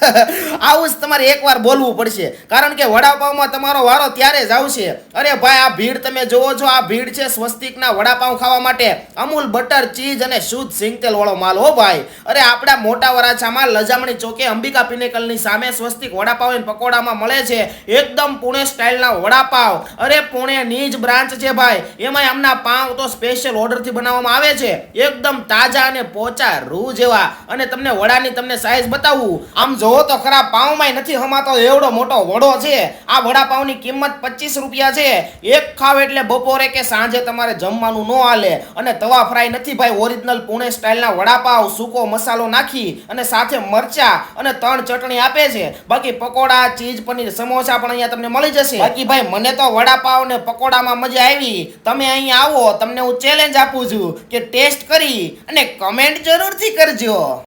આવું જ તમારે એકવાર બોલવું પડશે, કારણ કે વડાપાવમાં તમારો વારો ત્યારે જ આવશે. અરે ભાઈ, આ ભીડ તમે જોવો છો, આ ભીડ છે સ્વસ્તિકના વડાપાવ ખાવા માટે. અમૂલ બટર ચીઝ અને શુદ્ધ સિંગતેલ વાળો માલ હો ભાઈ. અરે આપણા મોટા વરાછામાં લજામણી ચોકે અંબિકા પિનેકલની સામે સ્વસ્તિક વડાપાવ અને પકોડામાં મળે છે એકદમ પુણે સ્ટાઇલના વડાપાવ. અરે પુણેની જ બ્રાન્ચ છે ભાઈ, એમાં આમના પાવ તો સ્પેશિયલ ઓર્ડરથી બનાવવામાં આવે છે, એકદમ તાજા અને પોચા રૂ જેવા. અને તમને વડાની તમને સાઈઝ બતાવું, આમ જોવો તો ખરા, પાવમાંય નથી હમાતો એવડો મોટો વડો છે. આ વડાપાવની કિંમત 25 રૂપિયા છે. એક ખાવ એટલે બપોરે કે સાંજે તમારે જમવાનું ન હાલે. અને તવા ફ્રાય નથી ભાઈ, ઓરિજિનલ પુણે સ્ટાઇલના વડાપાવ, સૂકો મસાલો નાખી અને સાથે મરચા અને 3 ચટણી આપે છે. બાકી પકોડા, ચીઝ પનીર, સમોસા પણ અહીંયા તમને મળી જશે. બાકી ભાઈ, મને તો વડાપાવ ને પકોડામાં મજા આવી. તમે અહીં આવો, તમને હું ચેલેન્જ આપું છું કે ટેસ્ટ કરી અને કમેન્ટ જરૂરથી કરજો.